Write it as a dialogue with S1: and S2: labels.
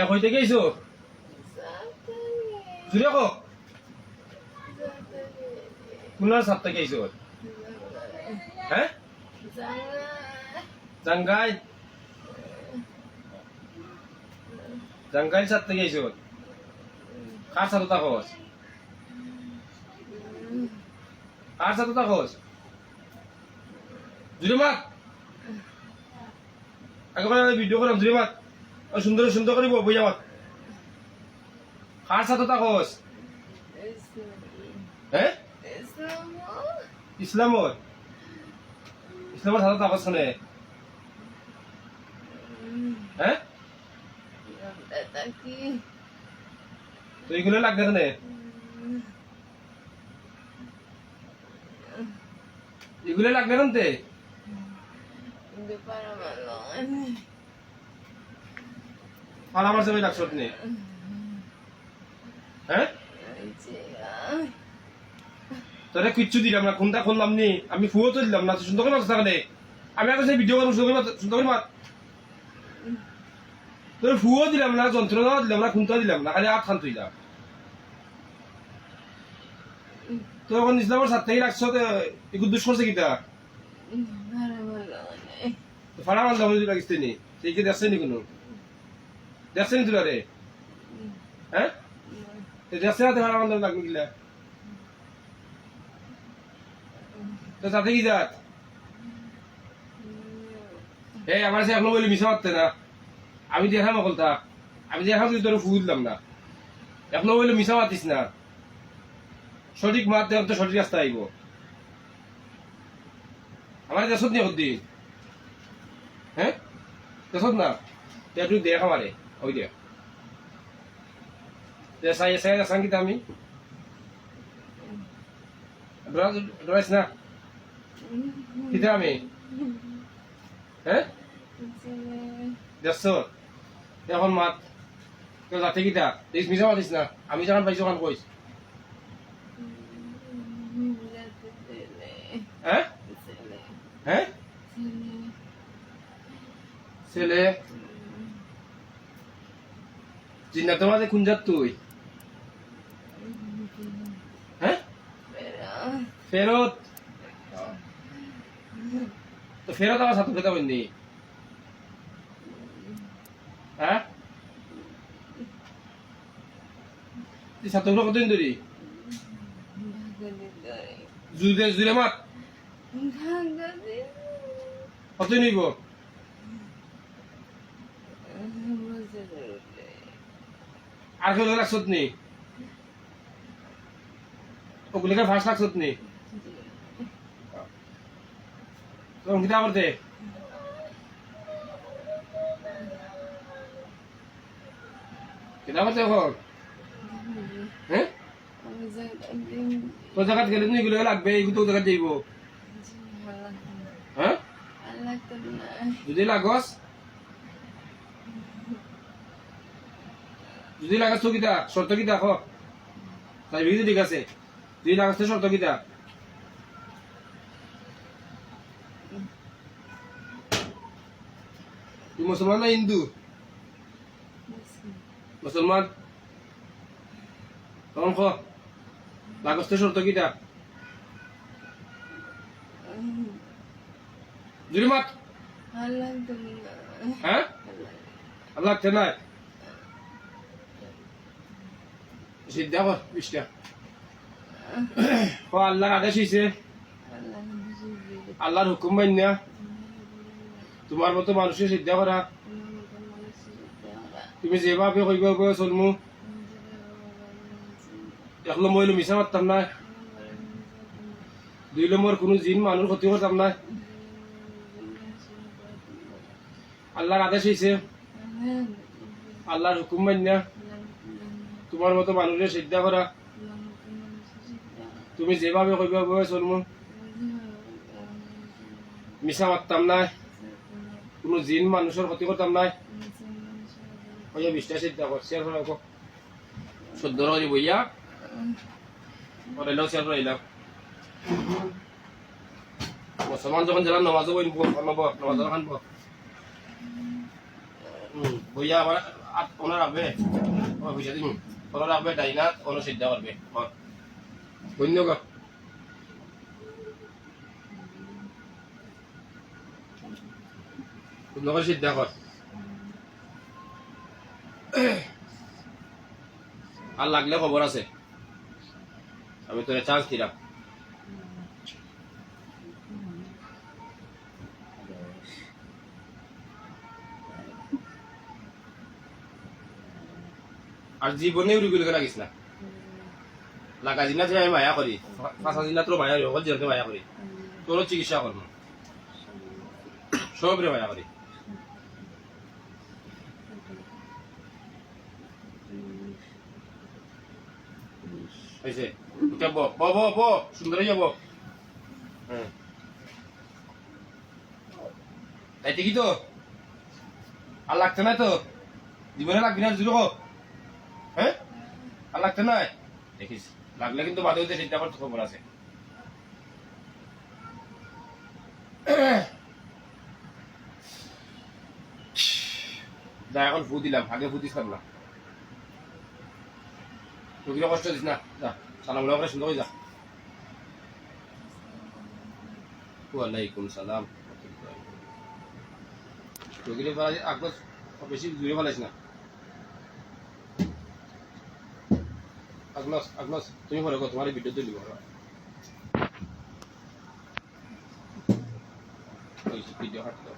S1: হইতে গেছো জুড়ে কো কোনার সাথে গেছো হ্যাঁ জাঙ্গাই জাঙ্গাই সাথে গেছো কার সাথে থাকোস কার সাথে থাকোস জুড়ে মাত একেবারে ভিডিও করলাম জুড়ে মাত সুন্দর সুন্দর করিব বইয়া মাত কার সাথে থাকোস হ্যাঁ ইসলামর ইসলামের সাথে থাকোস কেন হ্যাঁ তো এইগুলো লাগবে কেন এগুলো লাগবে কেন তে পালা আমার সবাই লাগছ নে হ্যাঁ তোরা কিচ্ছু দিলাম না কোনটা খুললাম নি আমি ফুয়ো তো দিলাম না সুন্দর করে মাছ থাকলে আমি আগে সেই ভিডিও করবো সুন্দর করে মাছ তোর ফুয়ো দিলাম না যন্ত্রণা দিলাম না খুনটা দিলাম না খালি আট খান তুইলাম তো এখন ইসলামের সাথে রাখছ এগুলো দুষ করছে কিতা ফাড়া মাল দাম লাগিস নি সেই কি দেখছে নি কোনো দেখছে নি তোরা রে হ্যাঁ দেখছে না ফাড়া মাল দাম লাগবে কিলা তো সাথে কি যাত এই আমার সে এখনো বলি মিশা মারতে না আমি দেখাম অকলতা আমি দেখাম তুই তোর ফুল দিলাম না এখনো বলি মিশা মাতিস না সঠিক মাত দেখ তো সঠিক রাস্তা আইব আমার দেশত নিয়ে কদ্দি হ্যাঁ দেশত না তুই দেখ আমারে ওই দেখ সাই সাই সাংকিত আমি ডরাইস না কিতা আমি হ্যাঁ দেখছ এখন মাত কেউ যাতে কিতা দেখিস মিশা মাতিস না আমি যখন পাইছো কান কইস হ্যাঁ হ্যাঁ ছেলে জিন্নাতের মাঝে কোন জাত তুই হ্যাঁ ফেরত তো ফেরত আমার সাথে খেতে পারিনি হ্যাঁ তুই ছাত্রগুলো কতদিন ধরি জুড়ে মাত কতদিন হইব আর কেউ লাগছত নি ওগুলিকে ফাঁস লাগছত নি তখন কিতা করতে কিতা করতে এখন হ্যাঁ তোর জায়গাত গেলে এগুলো লাগবে এগুলো তো জায়গায় যাইব হ্যাঁ যদি লাগস যদি লাগাস তো কিতা শর্ত কিতা খ তাই বিধি ঠিক আছে যদি লাগাস তো শর্ত কিতা তুই মুসলমান না হিন্দু মুসলমান তখন খ লাগাস তো শর্ত কিতা জুড়ি মাত হ্যাঁ আল্লাহ নাই সিদ্ধা কর বিশটা আল্লাহর আদেশ হয়েছে আল্লাহর হুকুম মান্যা তোমার মতো মানুষের সিদ্ধা করা তুমি যেভাবে কইবা চলমু এক নম্বর হইলো মিশা মারতাম না দুই নম্বর কোনো জিন মানুষ ক্ষতি করতাম না আল্লাহর আদেশ হয়েছে আল্লাহর হুকুম মান্যা তোমার মতো মানুষের সিদ্ধা করা তুমি যেভাবে কইবা চলমু মিশা মারতাম না কোনো জিন মানুষের ক্ষতি করতাম না ওই বিশটা সিদ্ধা কর শেয়ার করা সদ্য রয়ে বইয়া শেয়ার করাইলাম মুসলমান যখন যারা নমাজও বই নমাজ খান বইয়া ওনার রাখবে পয়সা দিন ওনার রাখবে ডাইনাত ওনার সিদ্ধা করবে ধন্যবাদ ধন্যবাদ সিদ্ধা কর আর লাগলে খবর আছে আমি তোরে চান্স দিলাম আর জীবনে উড়ি লাগিস না লাগা দিনা আমি মায়া করি 5 দিন তোর মায়া হল যেতে মায়া করি তোর চিকিৎসা করবো সবরে মায়া করি হয়েছে সুন্দর হয়ে যাবো হ্যাঁ তাই ঠিকই তো আর লাগছে না তো জীবনে লাগবি না জুড়ো হ্যাঁ আর লাগছে না দেখিস লাগলে কিন্তু বাদে হইতে চিন্তা করতে খবর আছে যা এখন ফু দিলাম আগে ফু দিছিলাম না রোগীরা কষ্ট দিস না যা সালাম করে সুন্দর হয়ে যা ওয়ালাইকুম সালাম রোগীরা আগত বেশি জুড়ে ফেলাইস না আগলস তুমি মনে করো তোমার ভিডিও তুলি ভিডিও হাঁটতে